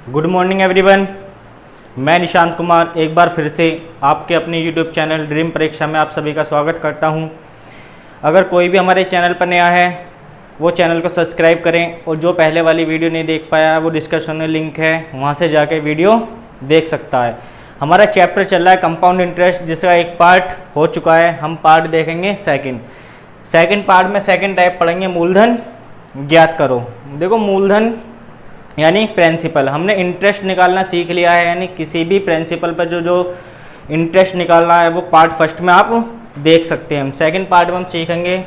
Good morning everyone. मैं निशांत कुमार एक बार फिर से आपके अपने यूट्यूब चैनल ड्रीम परीक्षा में आप सभी का स्वागत करता हूं। अगर कोई भी हमारे चैनल पर नया है वो चैनल को सब्सक्राइब करें और जो पहले वाली वीडियो नहीं देख पाया वो डिस्क्रिप्शन में लिंक है, वहां से जाके वीडियो देख सकता है। हमारा चैप्टर चल रहा है कंपाउंड इंटरेस्ट, जिसका एक पार्ट हो चुका है। हम पार्ट देखेंगे सेकंड पार्ट में सेकंड टाइप पढ़ेंगे, मूलधन ज्ञात करो। देखो, मूलधन यानी प्रिंसिपल, हमने इंटरेस्ट निकालना सीख लिया है, यानी किसी भी प्रिंसिपल पर जो इंटरेस्ट निकालना है वो पार्ट फर्स्ट में आप देख सकते हैं। सेकंड पार्ट में हम सीखेंगे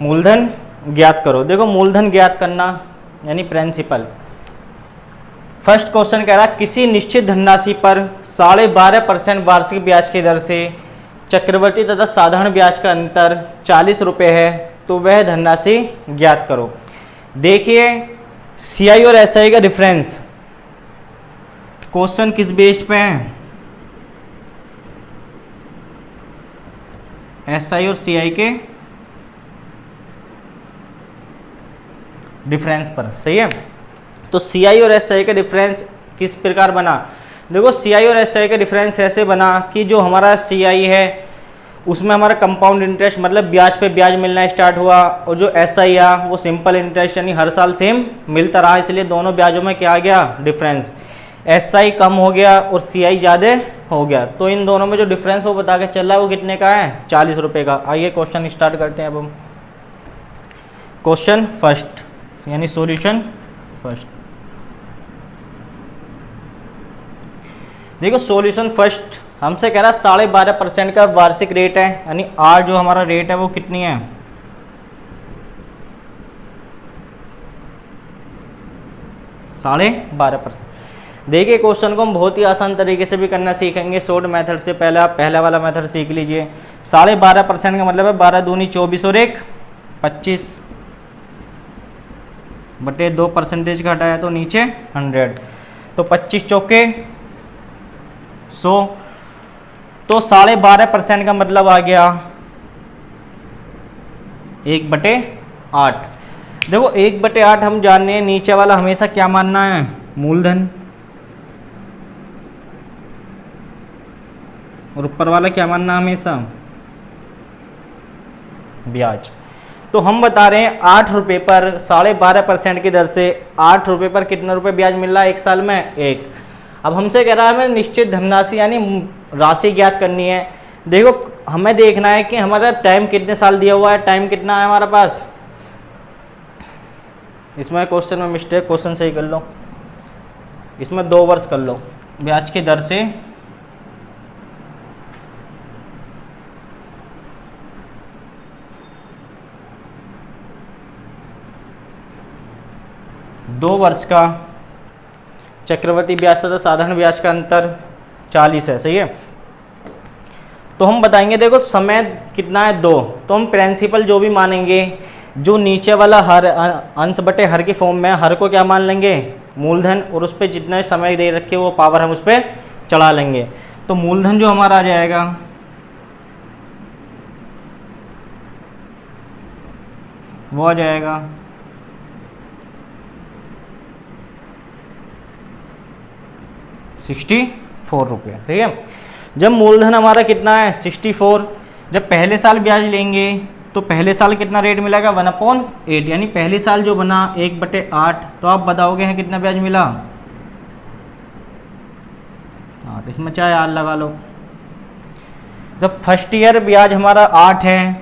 मूलधन ज्ञात करो। देखो, मूलधन ज्ञात करना यानी प्रिंसिपल। फर्स्ट क्वेश्चन कह रहा है किसी निश्चित धनराशि पर 12.5% वार्षिक ब्याज की दर से चक्रवर्ती तथा साधारण ब्याज का अंतर 40 रुपये है, तो वह धनराशि ज्ञात करो। देखिए, सीआई और एसआई का डिफरेंस, क्वेश्चन किस बेस्ड पे है? एसआई और सीआई के डिफरेंस पर, सही है। तो सीआई और एसआई का डिफरेंस किस प्रकार बना? देखो, सीआई और एसआई का डिफरेंस ऐसे बना कि जो हमारा सीआई है उसमें हमारा कंपाउंड इंटरेस्ट मतलब ब्याज पे ब्याज मिलना स्टार्ट हुआ, और जो एसआई है वो सिंपल इंटरेस्ट यानी हर साल सेम मिलता रहा, इसलिए दोनों ब्याजों में क्या आ गया? डिफरेंस। एसआई कम हो गया और सीआई ज़्यादा हो गया, तो इन दोनों में जो डिफरेंस वो बता के चल रहा है वो कितने का है? 40 रुपये का। आइए क्वेश्चन स्टार्ट करते हैं अब हम। क्वेश्चन फर्स्ट यानी सॉल्यूशन फर्स्ट। देखो, सॉल्यूशन फर्स्ट हमसे कह रहा है 12.5% का वार्षिक रेट है, यानी आर जो हमारा रेट है वो कितनी है? 12.5%। देखिए, क्वेश्चन को हम बहुत ही आसान तरीके से भी करना सीखेंगे, शॉर्ट मेथड से। पहले आप पहला वाला मेथड सीख लीजिए। 12.5% का मतलब है 12 दूनी 24 और 1 25 बटे 2% का हटाया तो नीचे 100, तो 25 चौके 100, तो 12.5% का मतलब आ गया 1/8। देखो, 1/8 हम जानने हैं, नीचे वाला हमेशा क्या मानना है? मूलधन, और ऊपर वाला क्या मानना है? हमेशा ब्याज। तो हम बता रहे हैं 8 रुपये पर 12.5% की दर से 8 रुपये पर कितना रुपये ब्याज मिल रहा है एक साल में? 1। अब हमसे कह रहा है हमें निश्चित धनराशि यानी राशि ज्ञात करनी है। देखो, हमें देखना है कि हमारा टाइम कितने साल दिया हुआ है, टाइम कितना है हमारे पास। इसमें क्वेश्चन में मिस्टेक, क्वेश्चन सही कर लो। इसमें 2 वर्ष कर लो। ब्याज की दर से 2 वर्ष का चक्रवर्ती ब्याज तथा साधारण ब्याज का अंतर 40 है, सही है। तो हम बताएंगे, देखो समय कितना है? 2, तो हम प्रिंसिपल जो भी मानेंगे, जो नीचे वाला हर अंश बटे हर की फॉर्म में, हर को क्या मान लेंगे? मूलधन, और उस पर जितना समय दे रखे वो पावर हम उस पर चढ़ा लेंगे। तो मूलधन जो हमारा आ जाएगा वो आ जाएगा 64 रुपये, ठीक है। जब मूलधन हमारा कितना है? 64। जब पहले साल ब्याज लेंगे तो पहले साल कितना रेट मिलेगा? 1/8, यानी पहले साल जो बना 1/8, तो आप बताओगे हैं कितना ब्याज मिला? 8। इसमें चाहे आर लगा लो। जब फर्स्ट ईयर ब्याज हमारा 8 है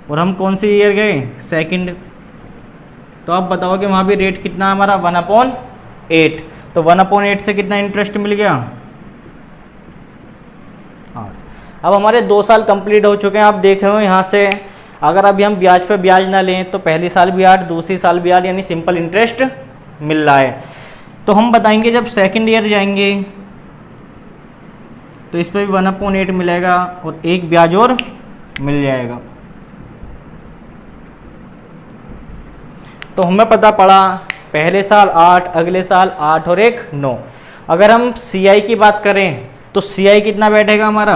और हम कौन सी ईयर गए? सेकंड, तो आप बताओगे वहाँ भी रेट कितना है हमारा? 1/8। तो 1/8 से कितना इंटरेस्ट मिल गया? 8। अब हमारे 2 साल कंप्लीट हो चुके हैं। आप देख रहे हो यहाँ से, अगर अभी हम ब्याज पे ब्याज ना लें तो पहली साल भी 8, दूसरी साल भी 8, यानी सिंपल इंटरेस्ट मिल रहा है। तो हम बताएंगे जब सेकंड ईयर जाएंगे तो इस पर भी 1/8 मिलेगा और एक ब्याज और मिल जाएगा। तो हमें पता पड़ा पहले साल 8, अगले साल 8 और 1 9। अगर हम सीआई की बात करें तो सीआई कितना बैठेगा हमारा?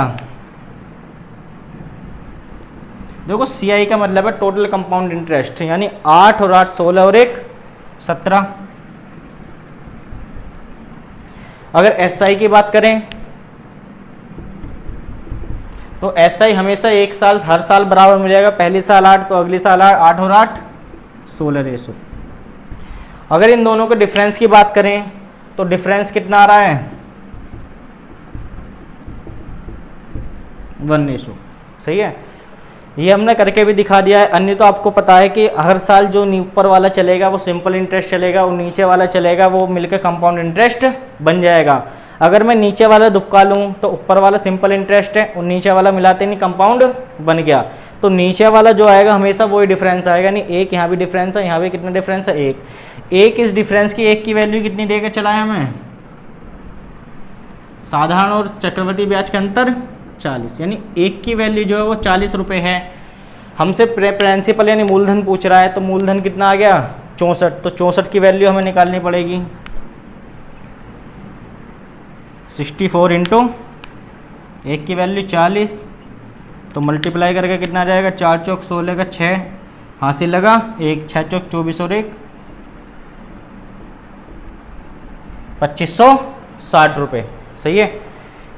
देखो, सीआई का मतलब है टोटल कंपाउंड इंटरेस्ट, यानी 8 और 8 16 और 1 17। अगर एसआई की बात करें तो एसआई हमेशा एक साल हर साल बराबर मिलेगा, पहली साल 8 तो अगली साल 8 और 8 16 रेशो। अगर इन दोनों के डिफरेंस की बात करें तो डिफरेंस कितना आ रहा है 1 रेशो। सही है, ये हमने करके भी दिखा दिया है। अन्य तो आपको पता है कि हर साल जो ऊपर वाला चलेगा वो सिंपल इंटरेस्ट चलेगा और नीचे वाला चलेगा वो मिलकर कंपाउंड इंटरेस्ट बन जाएगा। अगर मैं नीचे वाला दुबका लूँ तो ऊपर वाला सिंपल इंटरेस्ट है और नीचे वाला मिलाते नहीं कंपाउंड बन गया, तो नीचे वाला जो आएगा हमेशा वही डिफरेंस आएगा। नहीं एक यहाँ भी डिफरेंस है, यहाँ भी कितना डिफरेंस है एक इस डिफरेंस की एक की वैल्यू कितनी देकर चला है हमें, साधारण और चक्रवर्ती ब्याज के अंतर 40, यानी एक की वैल्यू जो है वो 40 रुपये है। हमसे प्रिंसिपल यानी मूलधन पूछ रहा है, तो मूलधन कितना आ गया 64, तो 64 की वैल्यू हमें निकालनी पड़ेगी 64 इंटू एक की वैल्यू 40, तो मल्टीप्लाई करके कितना आ जाएगा 4 चौक 16 का 6 हासिल लगा 1 6 चौक 24 और 1 2560 रुपये। सही है,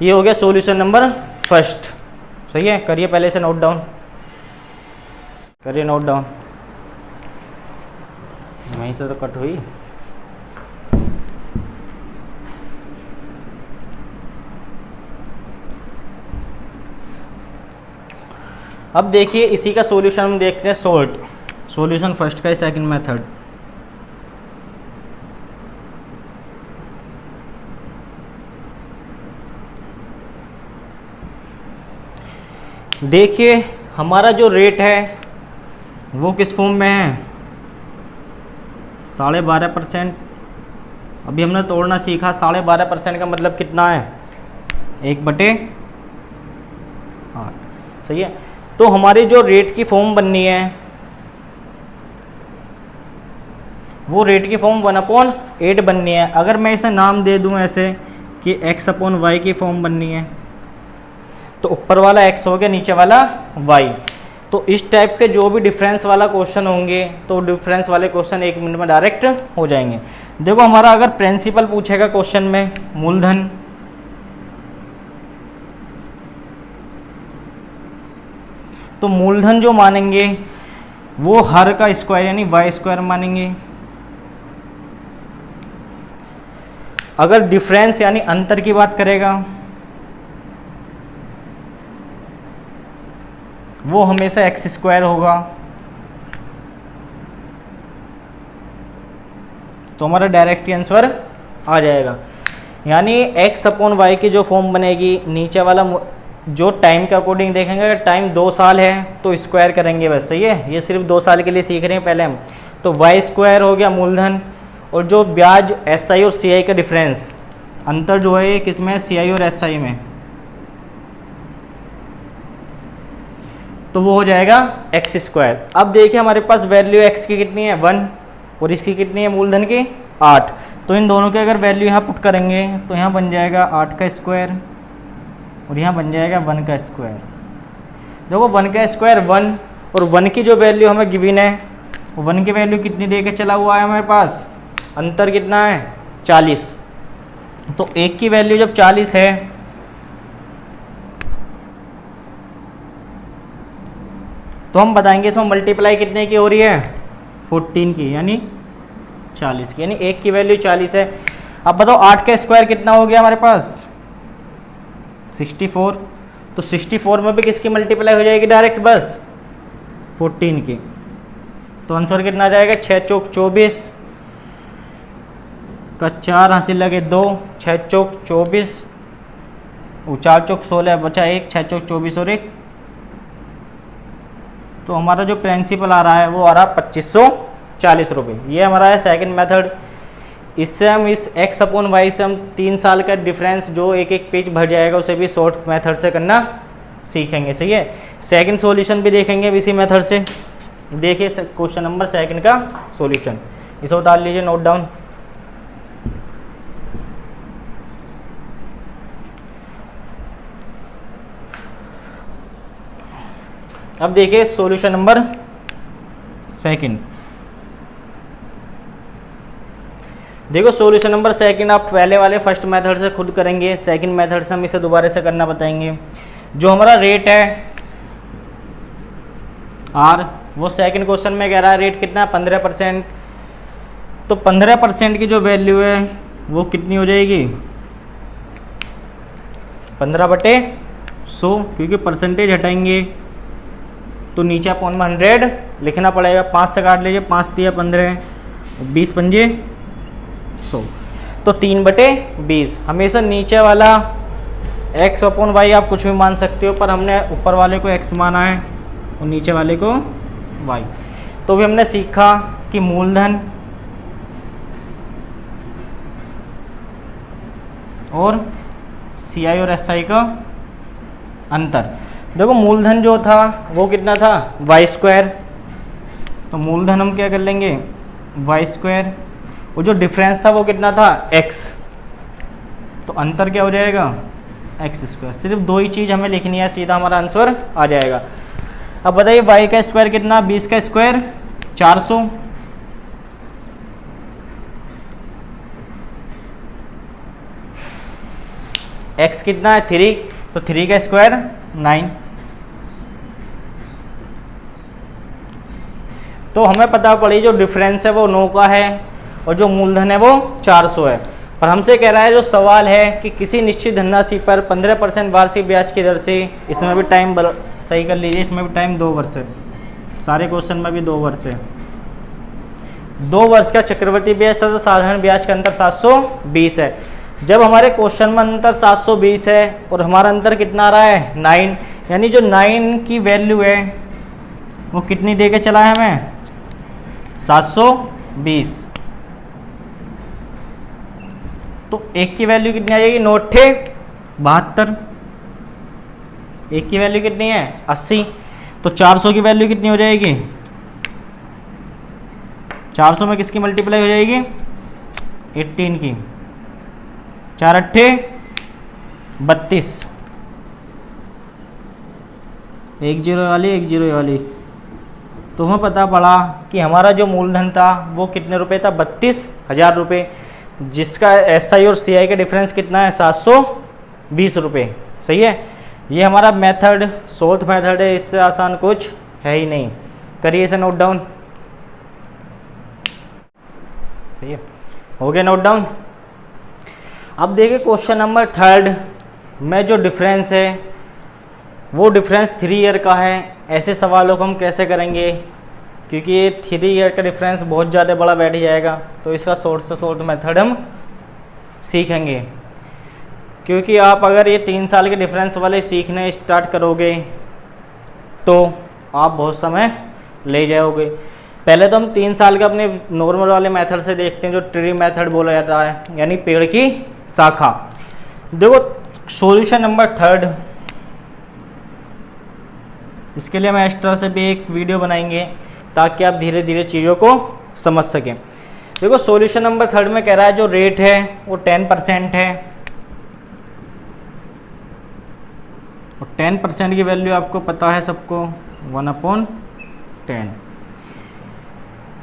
ये हो गया सॉल्यूशन नंबर फर्स्ट। सही है, करिए पहले से नोट डाउन, करिए नोट डाउन, वहीं से तो कट हुई। अब देखिए इसी का सॉल्यूशन हम देखते हैं सोल्ट, सॉल्यूशन फर्स्ट का सेकंड मेथड। देखिए हमारा जो रेट है वो किस फॉर्म में है 12.5%। अभी हमने तोड़ना सीखा, 12.5% का मतलब कितना है 1/8। सही है, तो हमारी जो रेट की फॉर्म बननी है वो रेट की फॉर्म 1/8 बननी है। अगर मैं इसे नाम दे दूं ऐसे कि x/y की फॉर्म बननी है, तो ऊपर वाला x हो गया, नीचे वाला y। तो इस टाइप के जो भी डिफरेंस वाला क्वेश्चन होंगे तो डिफरेंस वाले क्वेश्चन 1 मिनट में डायरेक्ट हो जाएंगे। देखो हमारा अगर प्रिंसिपल पूछेगा क्वेश्चन में मूलधन, तो मूलधन जो मानेंगे वो हर का स्क्वायर यानी y² मानेंगे। अगर डिफरेंस यानी अंतर की बात करेगा वो हमेशा x² होगा। तो हमारा डायरेक्ट आंसर आ जाएगा, यानी x/y की जो फॉर्म बनेगी, नीचे वाला जो टाइम के अकॉर्डिंग देखेंगे, अगर टाइम 2 साल है तो स्क्वायर करेंगे बस। सही है, ये सिर्फ 2 साल के लिए सीख रहे हैं पहले हम। तो y² हो गया मूलधन, और जो ब्याज SI और CI का डिफरेंस अंतर जो है किसमें CI और SI में, तो वो हो जाएगा x²। अब देखिए हमारे पास वैल्यू x की कितनी है 1 और इसकी कितनी है मूलधन की 8। तो इन दोनों के अगर वैल्यू यहाँ पुट करेंगे तो यहाँ बन जाएगा 8 का स्क्वायर और यहाँ बन जाएगा 1 का स्क्वायर। देखो 1 का स्क्वायर 1 और 1 की जो वैल्यू हमें गिवन है 1 की वैल्यू कितनी दे के चला हुआ है हमारे पास, अंतर कितना है 40। तो 1 की वैल्यू जब 40 है तो हम बताएंगे इसमें मल्टीप्लाई कितने की हो रही है 14 की, यानी 40 की, यानी 1 की वैल्यू 40 है। अब बताओ 8 का स्क्वायर कितना हो गया हमारे पास 64। तो 64 में भी किसकी मल्टीप्लाई हो जाएगी डायरेक्ट बस 14 की। तो आंसर कितना आ जाएगा 6 चौक 24 का 4 हासिल लगे 2, 6 चौक 24, 4 चौक 16 बचा 1, 6 चौक 24 और 1। तो हमारा जो प्रिंसिपल आ रहा है वो आ रहा है 2540 रुपये। ये हमारा है सेकंड मेथड। इससे हम इस x/y से हम 3 साल का डिफरेंस जो एक एक पेज भर जाएगा उसे भी शॉर्ट मेथड से करना सीखेंगे। सही है, सेकंड सॉल्यूशन भी देखेंगे इसी मेथड से। देखिए क्वेश्चन नंबर सेकंड का सॉल्यूशन, इसे उतार लीजिए नोट डाउन। अब देखिए सॉल्यूशन नंबर सेकंड। देखो सॉल्यूशन नंबर सेकंड आप पहले वाले फर्स्ट मेथड से खुद करेंगे, सेकंड मेथड से हम इसे दोबारा से करना बताएंगे। जो हमारा रेट है आर, वो सेकंड क्वेश्चन में कह रहा है रेट कितना है 15%। तो 15% की जो वैल्यू है वो कितनी हो जाएगी 15/100, क्योंकि परसेंटेज हटाएंगे तो नीचे अपॉन 100 लिखना पड़ेगा। 5 से काट लीजिए, 5 दिया 15, 20 पंजे 100, तो 3/20। हमेशा नीचे वाला x अपॉन वाई आप कुछ भी मान सकते हो, पर हमने ऊपर वाले को x माना है और नीचे वाले को y। तो भी हमने सीखा कि मूलधन और CI और SI का अंतर। देखो मूलधन जो था वो कितना था y², तो मूलधन हम क्या कर लेंगे y², और जो डिफरेंस था वो कितना था x, तो अंतर क्या हो जाएगा x²। सिर्फ दो ही चीज़ हमें लिखनी है, सीधा हमारा आंसर आ जाएगा। अब बताइए y का स्क्वायर कितना, 20 का स्क्वायर 400, x कितना है 3, तो 3 का स्क्वायर 9। तो हमें पता पड़ी जो डिफरेंस है वो 9 का है और जो मूलधन है वो 400 है। पर हमसे कह रहा है जो सवाल है कि किसी निश्चित धनराशि पर 15% वार्षिक ब्याज की दर से, इसमें भी टाइम सही कर लीजिए, इसमें भी टाइम 2 वर्ष है, सारे क्वेश्चन में भी 2 वर्ष है। 2 वर्ष का चक्रवर्ती ब्याज तथा साधारण ब्याज का अंतर 720 है। जब हमारे क्वेश्चन में अंतर 720 है और हमारा अंतर कितना आ रहा है 9, यानी जो 9 की वैल्यू है वो कितनी दे के चला है हमें 720। तो एक की वैल्यू कितनी आ जाएगी 9 × 72, एक की वैल्यू कितनी है 80। तो 400 की वैल्यू कितनी हो जाएगी 400 में किसकी मल्टीप्लाई हो जाएगी 18 की, 4 अट्ठे 32, 1 0 वाली 1 0 वाली। तो हमें पता पड़ा कि हमारा जो मूलधन था वो कितने रुपए था 32,000 रुपये, जिसका SI और CI का डिफरेंस कितना है 720 रुपये। सही है, ये हमारा मेथड सोल्थ मेथड है, इससे आसान कुछ है ही नहीं। करिए इसे नोट डाउन। सही है, हो गया नोट डाउन। अब देखिए क्वेश्चन नंबर 3 में जो डिफरेंस है वो डिफरेंस 3 ईयर का है। ऐसे सवालों को हम कैसे करेंगे, क्योंकि ये 3 ईयर का डिफरेंस बहुत ज़्यादा बड़ा बैठ जाएगा, तो इसका शॉर्ट से शॉर्ट मेथड हम सीखेंगे। क्योंकि आप अगर ये 3 साल के डिफरेंस वाले सीखने स्टार्ट करोगे तो आप बहुत समय ले जाओगे। पहले तो हम 3 साल का अपने नॉर्मल वाले मेथड से देखते हैं, जो ट्री मेथड बोला जाता है, यानी पेड़ की शाखा। देखो सॉल्यूशन नंबर 3, इसके लिए हम एक्स्ट्रा से भी एक वीडियो बनाएंगे ताकि आप धीरे धीरे चीज़ों को समझ सकें। देखो सॉल्यूशन नंबर 3 में कह रहा है जो रेट है वो 10% है, और 10% की वैल्यू आपको पता है सबको 1/10,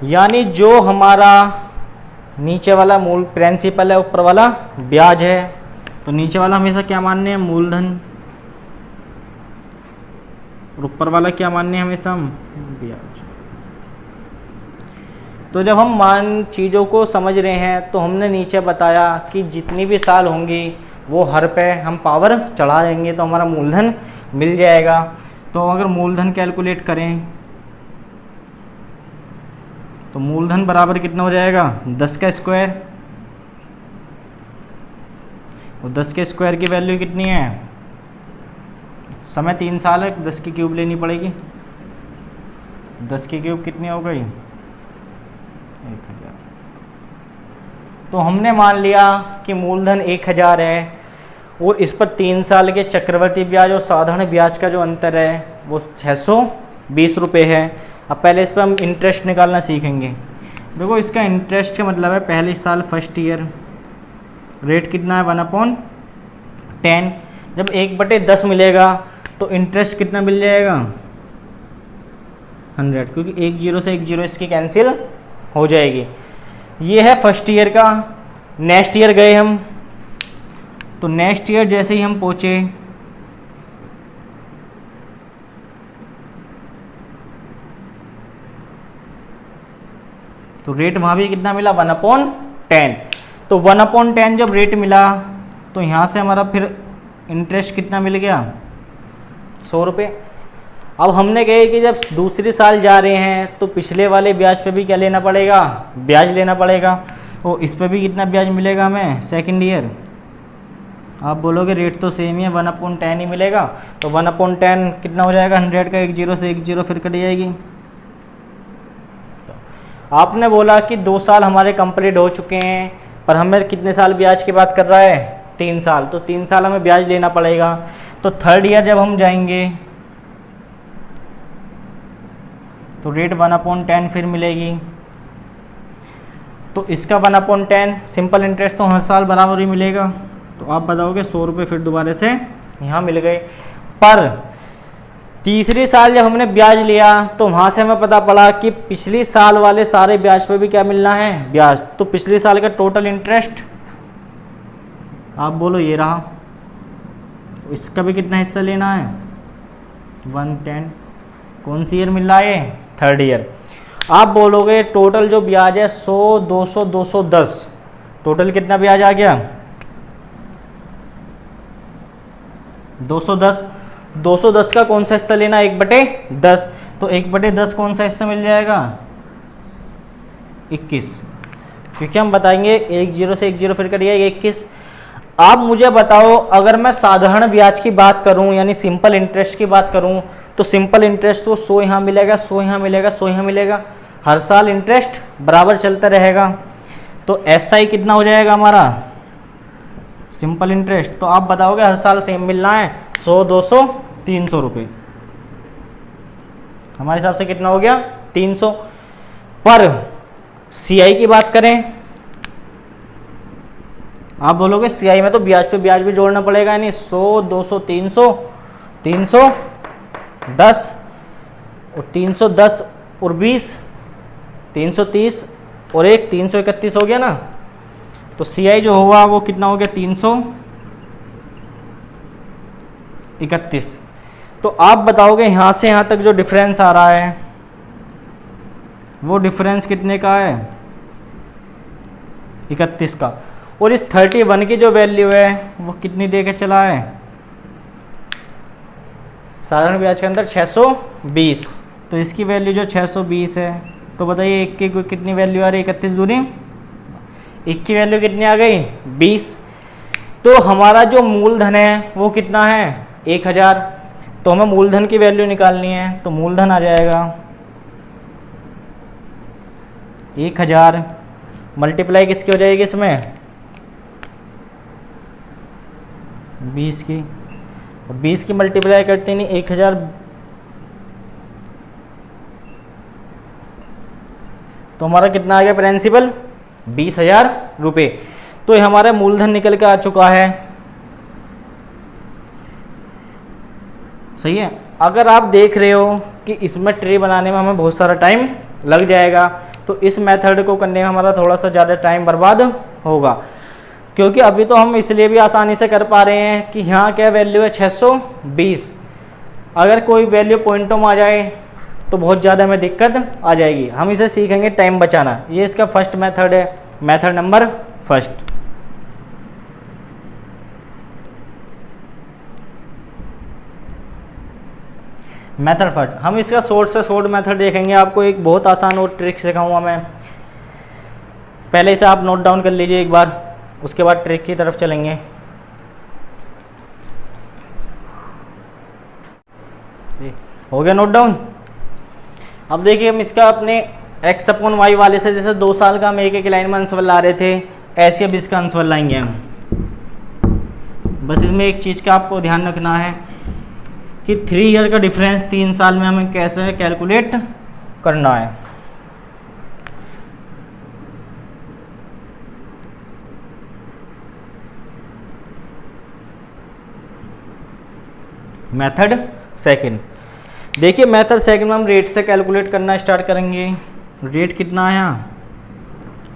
यानी जो हमारा नीचे वाला मूल प्रिंसिपल है, ऊपर वाला ब्याज है। तो नीचे वाला हमेशा क्या मानने हैं मूलधन, और ऊपर वाला क्या मानने हैं हमेशा हम ब्याज। तो जब हम चीज़ों को समझ रहे हैं तो हमने नीचे बताया कि जितनी भी साल होंगी वो हर पे हम पावर चढ़ा देंगे तो हमारा मूलधन मिल जाएगा। तो अगर मूलधन कैलकुलेट करें तो मूलधन बराबर कितना हो जाएगा 10 का स्क्वायर, और 10 के स्क्वायर की वैल्यू कितनी है, समय 3 साल है, 10 की क्यूब लेनी पड़ेगी। 10 की क्यूब कितनी हो गई 1000। तो हमने मान लिया कि मूलधन 1000 है और इस पर 3 साल के चक्रवर्ती ब्याज और साधारण ब्याज का जो अंतर है वो 620 रुपये है। अब पहले इस पर हम इंटरेस्ट निकालना सीखेंगे। देखो इसका इंटरेस्ट का मतलब है पहले साल फर्स्ट ईयर, रेट कितना है 1/10। जब 1/10 मिलेगा तो इंटरेस्ट कितना मिल जाएगा 100, क्योंकि 1 0 से 1 0 इसकी कैंसिल हो जाएगी। ये है फर्स्ट ईयर का नेक्स्ट ईयर गए हम, तो नेक्स्ट ईयर जैसे ही हम पहुंचे तो रेट वहां भी कितना मिला 1/10। तो 1/10 जब रेट मिला तो यहाँ से हमारा फिर इंटरेस्ट कितना मिल गया 100 रुपये। अब हमने कहे कि जब दूसरी साल जा रहे हैं तो पिछले वाले ब्याज पे भी क्या लेना पड़ेगा, ब्याज लेना पड़ेगा। तो इस पे भी कितना ब्याज मिलेगा हमें सेकंड ईयर। आप बोलोगे रेट तो सेम ही है 1/10 ही मिलेगा, तो 1/10 कितना हो जाएगा 100 का 1 0 से 1 0 फिर कट जाएगी। आपने बोला कि 2 साल हमारे कंप्लीट हो चुके हैं, पर हमें कितने साल ब्याज की बात कर रहा है 3 साल, तो 3 साल हमें ब्याज लेना पड़ेगा। तो थर्ड ईयर जब हम जाएंगे तो रेट 1/10 फिर मिलेगी। तो इसका 1/10 सिंपल इंटरेस्ट तो हर साल बराबर ही मिलेगा। तो आप बताओगे 100 रुपये फिर दोबारा से यहाँ मिल गए। पर तीसरी साल जब हमने ब्याज लिया तो वहाँ से हमें पता पड़ा कि पिछली साल वाले सारे ब्याज पे भी क्या मिलना है ब्याज। तो पिछली साल का टोटल इंटरेस्ट आप बोलो ये रहा, तो इसका भी कितना हिस्सा लेना है 110। कौन सी ईयर मिल रहा है थर्ड ईयर। आप बोलोगे टोटल जो ब्याज है 100 200 210, टोटल कितना ब्याज आ गया 210। 210 का कौन सा हिस्सा लेना 1/10, तो 1/10 कौन सा हिस्सा मिल जाएगा 21, क्योंकि हम बताएंगे 1 0 से 1 0 फिर करिए 21। आप मुझे बताओ अगर मैं साधारण ब्याज की बात करूं यानी सिंपल इंटरेस्ट की बात करूं तो सिंपल इंटरेस्ट को 100 यहाँ मिलेगा 100 यहाँ मिलेगा 100 यहाँ मिलेगा, हर साल इंटरेस्ट बराबर चलता रहेगा। तो SI कितना हो जाएगा हमारा सिंपल इंटरेस्ट, तो आप बताओगे हर साल सेम मिलना है 100 200 300 रुपये। हमारे हिसाब से कितना हो गया 300। पर CI की बात करें, आप बोलोगे CI में तो ब्याज पे ब्याज भी जोड़ना पड़ेगा, यानी 100 200 300 310 और 310 और 20 330 और 1 331 हो गया ना। तो CI जो होगा वो कितना हो गया 331। तो आप बताओगे यहाँ से यहाँ तक जो डिफरेंस आ रहा है वो डिफरेंस कितने का है 31 का, और इस 31 की जो वैल्यू है वो कितनी दे के चला है साधारण ब्याज के अंदर 620। तो इसकी वैल्यू जो 620 है, तो बताइए 1 की कितनी वैल्यू आ रही है 31 दूनी 1 की वैल्यू कितनी आ गई 20। तो हमारा जो मूलधन है वो कितना है 1000। तो हमें मूलधन की वैल्यू निकालनी है, तो मूलधन आ जाएगा 1000 मल्टीप्लाई किसकी हो जाएगी इसमें 20 की, और 20 की मल्टीप्लाई करते नहीं 1000, तो हमारा कितना आ गया प्रिंसिपल 20,000 रुपये। तो ये हमारा मूलधन निकल के आ चुका है। सही है। अगर आप देख रहे हो कि इसमें ट्री बनाने में हमें बहुत सारा टाइम लग जाएगा, तो इस मेथड को करने में हमारा थोड़ा सा ज़्यादा टाइम बर्बाद होगा, क्योंकि अभी तो हम इसलिए भी आसानी से कर पा रहे हैं कि यहाँ क्या वैल्यू है 620। अगर कोई वैल्यू पॉइंटों में आ जाए तो बहुत ज़्यादा हमें दिक्कत आ जाएगी। हम इसे सीखेंगे टाइम बचाना। ये इसका फर्स्ट मेथड है, method number first. Method first, हम इसका शॉर्ट से शॉर्ट मेथड देखेंगे। आपको एक बहुत आसान और ट्रिक सिखाऊंगा मैं, पहले इसे आप नोट डाउन कर लीजिए एक बार, उसके बाद ट्रिक की तरफ चलेंगे। हो गया नोट डाउन। अब देखिए हम इसका अपने x/y वाले से जैसे 2 साल का हम एक लाइन में आंसर ला रहे थे, ऐसे अब इसका आंसर लाएंगे हम। बस इसमें एक चीज़ का आपको ध्यान रखना है कि 3 ईयर का डिफरेंस 3 साल में हमें कैसे कैलकुलेट करना है। मेथड सेकंड, देखिए मेथड सेकंड में हम रेट से कैलकुलेट करना स्टार्ट करेंगे। रेट कितना है यहाँ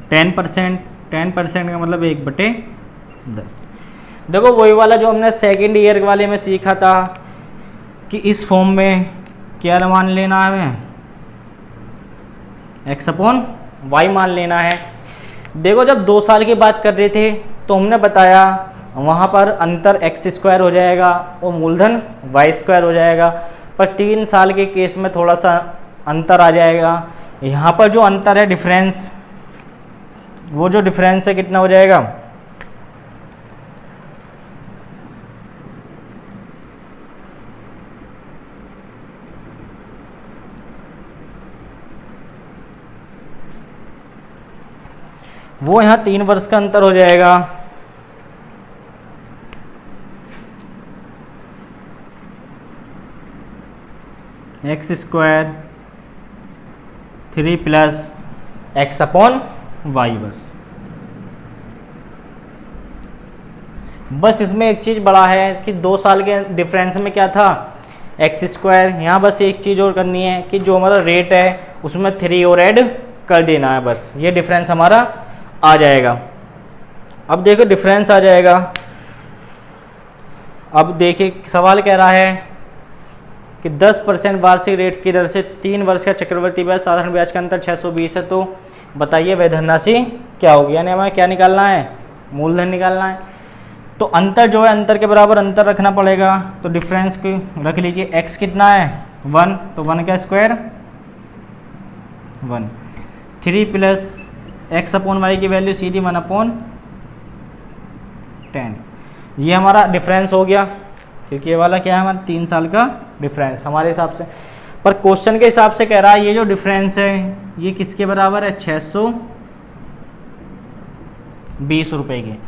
10%, 10% का मतलब 1/10। देखो वही वाला जो हमने सेकेंड ईयर वाले में सीखा था कि इस फॉर्म में क्या मान लेना है हमें, x/y मान लेना है। देखो जब 2 साल की बात कर रहे थे तो हमने बताया वहाँ पर अंतर x² हो जाएगा और मूलधन y² हो जाएगा, पर 3 साल के केस में थोड़ा सा अंतर आ जाएगा। यहाँ पर जो अंतर है डिफरेंस, वो जो डिफरेंस है कितना हो जाएगा, वो यहाँ 3 वर्ष का अंतर हो जाएगा। x² 3 + x/y बस इसमें एक चीज़ बड़ा है कि 2 साल के डिफरेंस में क्या था, x²। यहाँ बस एक चीज़ और करनी है कि जो हमारा रेट है उसमें 3 और ऐड कर देना है, बस ये डिफरेंस हमारा आ जाएगा। अब देखो डिफरेंस आ जाएगा। अब देखिए सवाल कह रहा है कि 10% वार्षिक रेट की दर से 3 वर्ष का चक्रवर्ती ब्याज साधारण ब्याज का अंतर 620 है, तो बताइए वह धनराशि क्या होगी। यानी हमें क्या निकालना है, मूलधन निकालना है। तो अंतर जो है अंतर के बराबर अंतर रखना पड़ेगा, तो डिफरेंस को रख लीजिए। x कितना है 1, तो 1 का स्क्वायर 1, 3 + x/y की वैल्यू सीधी 1/10। ये हमारा डिफरेंस हो गया, क्योंकि ये वाला क्या है हमारा 3 साल का डिफरेंस हमारे हिसाब से। पर क्वेश्चन के हिसाब से कह रहा है ये जो डिफरेंस है ये किसके बराबर है, 620 रुपये की।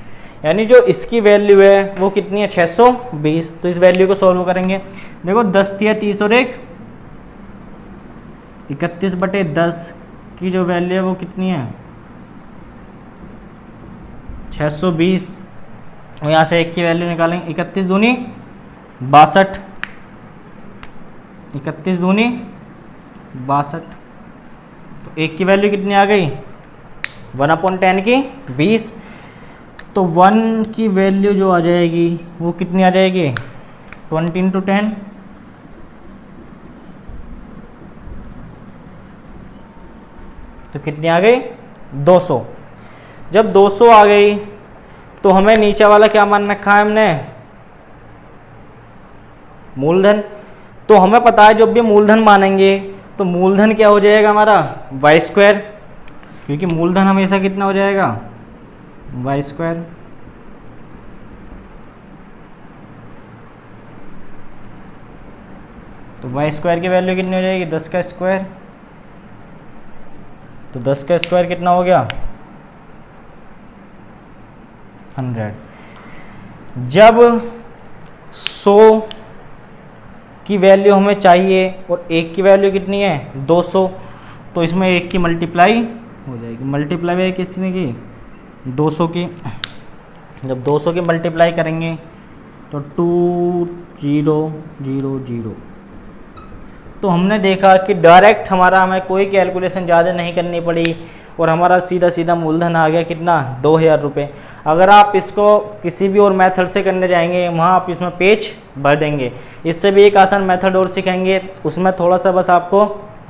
यानी जो इसकी वैल्यू है वो कितनी है, 620। तो इस वैल्यू को सॉल्व करेंगे। देखो 10 × 30 और 1 31/10 की जो वैल्यू है वो कितनी है, 620। और यहाँ से 1 की वैल्यू निकालेंगे, 31 दूनी 62, 31 दूनी 62। तो 1 की वैल्यू कितनी आ गई, 1/10 की 20। तो 1 की वैल्यू जो आ जाएगी वो कितनी आ जाएगी, 20 × 10। तो कितनी आ गई, 200। जब 200 आ गई तो हमें नीचे वाला क्या मान रखा है हमने, मूलधन। तो हमें पता है जब भी मूलधन मानेंगे तो मूलधन क्या हो जाएगा हमारा, y², क्योंकि मूलधन हमेशा कितना हो जाएगा, y²। तो y² की वैल्यू कितनी हो जाएगी, 10 का स्क्वायर। तो 10 का स्क्वायर कितना हो गया, 100। जब 100 की वैल्यू हमें चाहिए और 1 की वैल्यू कितनी है, 200, तो इसमें 1 की मल्टीप्लाई हो जाएगी। मल्टीप्लाई किसने की, 200 की। जब 200 की मल्टीप्लाई करेंगे तो 2000। तो हमने देखा कि डायरेक्ट हमें कोई कैलकुलेशन ज़्यादा नहीं करनी पड़ी और हमारा सीधा सीधा मूलधन आ गया कितना, 2000 रुपये। अगर आप इसको किसी भी और मेथड से करने जाएंगे वहाँ आप इसमें पेज भर देंगे। इससे भी एक आसान मेथड और सीखेंगे, उसमें थोड़ा सा बस आपको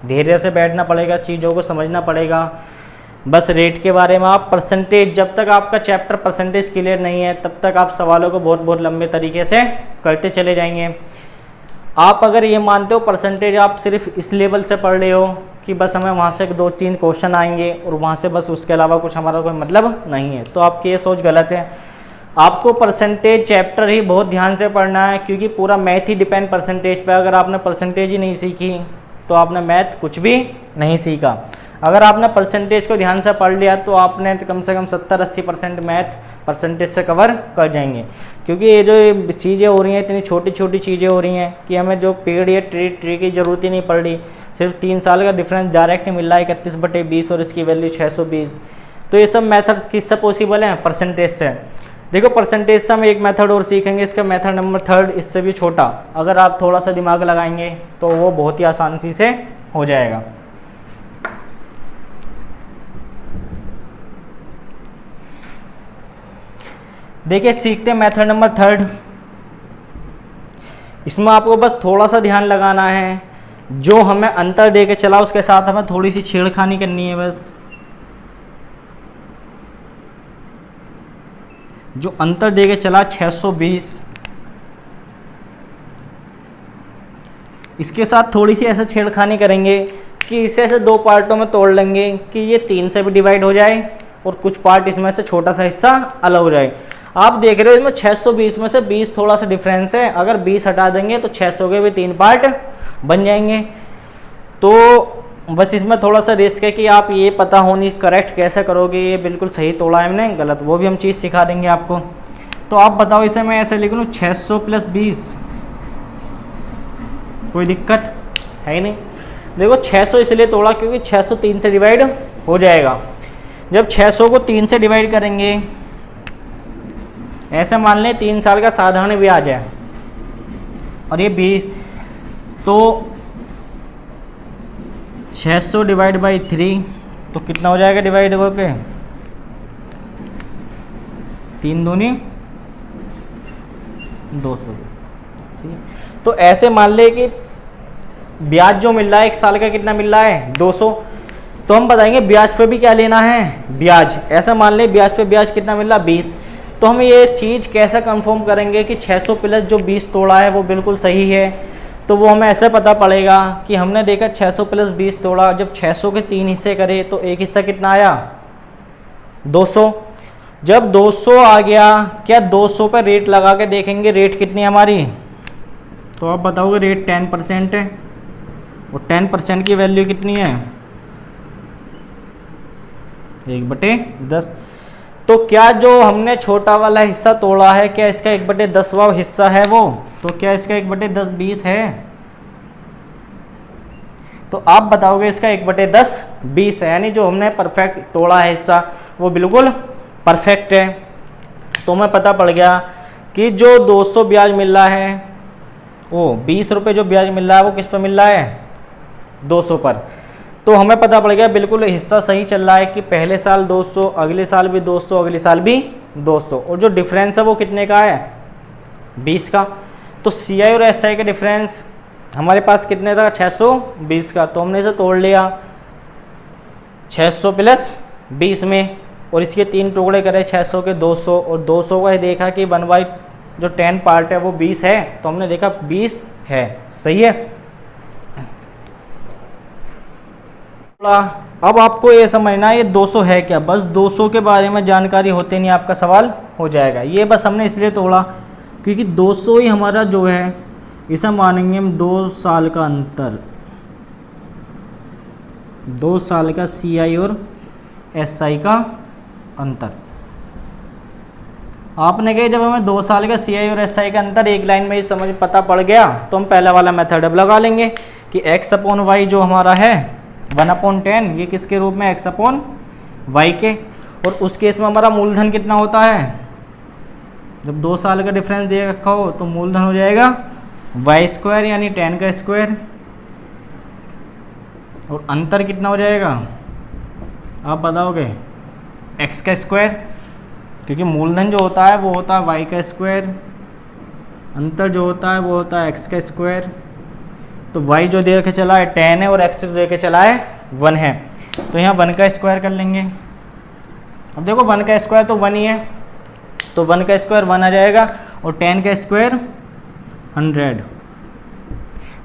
धैर्य से बैठना पड़ेगा, चीज़ों को समझना पड़ेगा। बस रेट के बारे में आप परसेंटेज, जब तक आपका चैप्टर परसेंटेज क्लियर नहीं है तब तक आप सवालों को बहुत बहुत लंबे तरीके से करते चले जाएंगे। आप अगर ये मानते हो परसेंटेज आप सिर्फ इस लेवल से पढ़ रहे हो कि बस हमें वहाँ से 2-3 क्वेश्चन आएंगे और वहाँ से बस उसके अलावा कुछ हमारा कोई मतलब नहीं है, तो आपकी ये सोच गलत है। आपको परसेंटेज चैप्टर ही बहुत ध्यान से पढ़ना है, क्योंकि पूरा मैथ ही डिपेंड परसेंटेज पे। अगर आपने परसेंटेज ही नहीं सीखी तो आपने मैथ कुछ भी नहीं सीखा। अगर आपने परसेंटेज को ध्यान से पढ़ लिया तो आपने कम से कम 70-80% मैथ परसेंटेज से कवर कर जाएंगे। क्योंकि ये जो चीज़ें हो रही हैं इतनी छोटी छोटी चीज़ें हो रही हैं कि हमें जो पेड़ या ट्री की ज़रूरत ही नहीं पड़ रही। सिर्फ 3 साल का डिफरेंस डायरेक्ट मिल रहा है 31/20 और इसकी वैल्यू 620। तो ये सब मेथड किससे पॉसिबल है, परसेंटेज से। देखो परसेंटेज से हम एक मेथड और सीखेंगे, इसका मेथड नंबर 3, इससे भी छोटा। अगर आप थोड़ा सा दिमाग लगाएंगे तो वो बहुत ही आसानी से हो जाएगा। देखिए सीखते हैं मेथड नंबर 3। इसमें आपको बस थोड़ा सा ध्यान लगाना है, जो हमें अंतर दे के चला उसके साथ हमें थोड़ी सी छेड़खानी करनी है बस। जो अंतर दे के चला 620, इसके साथ थोड़ी सी ऐसे छेड़खानी करेंगे कि इसे ऐसे दो पार्टों में तोड़ लेंगे कि ये 3 से भी डिवाइड हो जाए और कुछ पार्ट इसमें से छोटा सा हिस्सा अलग हो जाए। आप देख रहे हो इसमें 620 में से 20 थोड़ा सा डिफरेंस है, अगर 20 हटा देंगे तो 600 के भी 3 पार्ट बन जाएंगे। तो बस इसमें थोड़ा सा रिस्क है कि आप ये पता होनी करेक्ट कैसे करोगे, ये बिल्कुल सही तोड़ा है हमने गलत, वो भी हम चीज़ सिखा देंगे आपको। तो आप बताओ इसे मैं ऐसे लिख लूँ 600 + 20, कोई दिक्कत है ही नहीं। देखो 600 इसलिए तोड़ा क्योंकि 600 3 से डिवाइड हो जाएगा। जब 600 को 3 से डिवाइड करेंगे, ऐसे मान लें 3 साल का साधारण ब्याज है और ये 20, तो 600 / 3 तो कितना हो जाएगा डिवाइड करके, 3 दूनी 200। ठीक है, तो ऐसे मान ले कि ब्याज जो मिल रहा है 1 साल का कितना मिल रहा है 200, तो हम बताएंगे ब्याज पे भी क्या लेना है ब्याज। ऐसा मान ले ब्याज पे ब्याज कितना मिल रहा है 20, तो हम ये चीज़ कैसे कंफर्म करेंगे कि 600 प्लस जो 20 तोड़ा है वो बिल्कुल सही है। तो वो हमें ऐसे पता पड़ेगा कि हमने देखा 600 + 20 तोड़ा, जब 600 के 3 हिस्से करे तो एक हिस्सा कितना आया 200। जब 200 आ गया, क्या 200 पर रेट लगा के देखेंगे रेट कितनी है हमारी, तो आप बताओगे रेट 10% है और 10% की वैल्यू कितनी है 1/10। तो क्या जो हमने छोटा वाला हिस्सा तोड़ा है क्या इसका 1/10वां हिस्सा है वो, तो क्या इसका 1/10 20 है, तो आप बताओगे इसका 1/10 20 है, यानी जो हमने परफेक्ट तोड़ा है हिस्सा वो बिल्कुल परफेक्ट है। तो हमें पता पड़ गया कि जो 200 ब्याज मिल रहा है वो 20 रुपये जो ब्याज मिल रहा है वो किस पर मिल रहा है 200 पर। तो हमें पता पड़ गया बिल्कुल हिस्सा सही चल रहा है कि पहले साल 200, अगले साल भी 200, अगले साल भी 200, और जो डिफरेंस है वो कितने का है 20 का। तो CI और SI का डिफरेंस हमारे पास कितने था 620 का, तो हमने इसे तोड़ लिया 600 + 20 में और इसके 3 टुकड़े करे 600 के 200 और 200 का ही देखा कि 1/, जो 10 पार्ट है वो 20 है, तो हमने देखा 20 है, सही है। अब आपको ये समझना है ये 200 है क्या, बस 200 के बारे में जानकारी होते नहीं आपका सवाल हो जाएगा। ये बस हमने इसलिए तोड़ा क्योंकि 200 ही हमारा जो है इसे मानेंगे हम 2 साल का अंतर, 2 साल का CI और SI का अंतर। आपने कहा जब हमें 2 साल का CI और SI का अंतर एक लाइन में ही समझ पता पड़ गया तो हम पहला वाला मेथड अब लगा लेंगे कि x/y जो हमारा है 1/10, ये किसके रूप में x/y के, और उस केस में हमारा मूलधन कितना होता है, जब 2 साल का डिफरेंस दे रखा हो तो मूलधन हो जाएगा y² यानी 10 का स्क्वायर, और अंतर कितना हो जाएगा आप बताओगे x का स्क्वायर, क्योंकि मूलधन जो होता है वो होता है y का स्क्वायर, अंतर जो होता है वो होता है x का स्क्वायर। तो y जो दे के चला है 10 है और x जो दे के चला है 1 है, तो यहाँ 1 का स्क्वायर कर लेंगे। अब देखो 1 का स्क्वायर तो 1 ही है, तो 1 का स्क्वायर 1 आ जाएगा और 10 का स्क्वायर 100।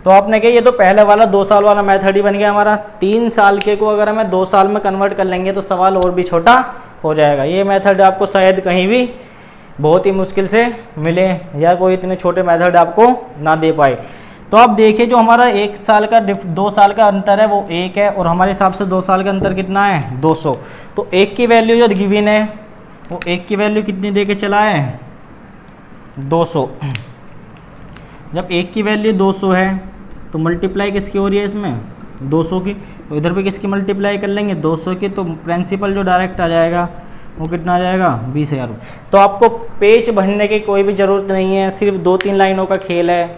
तो आपने कहा ये तो पहले वाला 2 साल वाला मेथड ही बन गया हमारा। 3 साल के को अगर हमें 2 साल में कन्वर्ट कर लेंगे तो सवाल और भी छोटा हो जाएगा। ये मेथड आपको शायद कहीं भी बहुत ही मुश्किल से मिले या कोई इतने छोटे मेथड आपको ना दे पाए। तो आप देखिए जो हमारा 1 साल का 2 साल का अंतर है वो 1 है और हमारे हिसाब से 2 साल का अंतर कितना है 200। तो 1 की वैल्यू जो गिवन है वो 1 की वैल्यू कितनी दे के चला है 200। जब 1 की वैल्यू 200 है तो मल्टीप्लाई किसकी हो रही है इसमें 200 की, तो इधर पे किसकी मल्टीप्लाई कर लेंगे 200 की, तो प्रिंसिपल जो डायरेक्ट आ जाएगा वो कितना आ जाएगा 20,000 रुपये। तो आपको पेज भरने की कोई भी ज़रूरत नहीं है, सिर्फ 2-3 लाइनों का खेल है,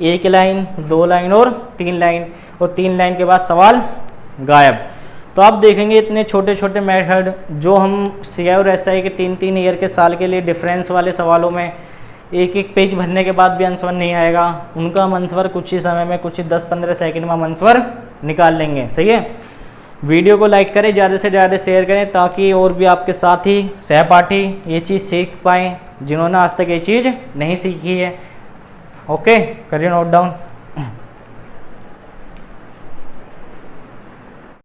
1 लाइन 2 लाइन और 3 लाइन, और 3 लाइन के बाद सवाल गायब। तो आप देखेंगे इतने छोटे छोटे मेथड जो हम CI और SI के 3-3 ईयर के साल के लिए डिफरेंस वाले सवालों में एक एक पेज भरने के बाद भी आंसर नहीं आएगा, उनका हम आंसर कुछ ही समय में, कुछ ही 10-15 सेकंड में हम आंसर निकाल लेंगे। सही है। वीडियो को लाइक करें, ज़्यादा से ज़्यादा शेयर करें ताकि और भी आपके साथी सहपाठी ये चीज़ सीख पाएँ जिन्होंने आज तक ये चीज़ नहीं सीखी है। ओके, करिए नोट डाउन।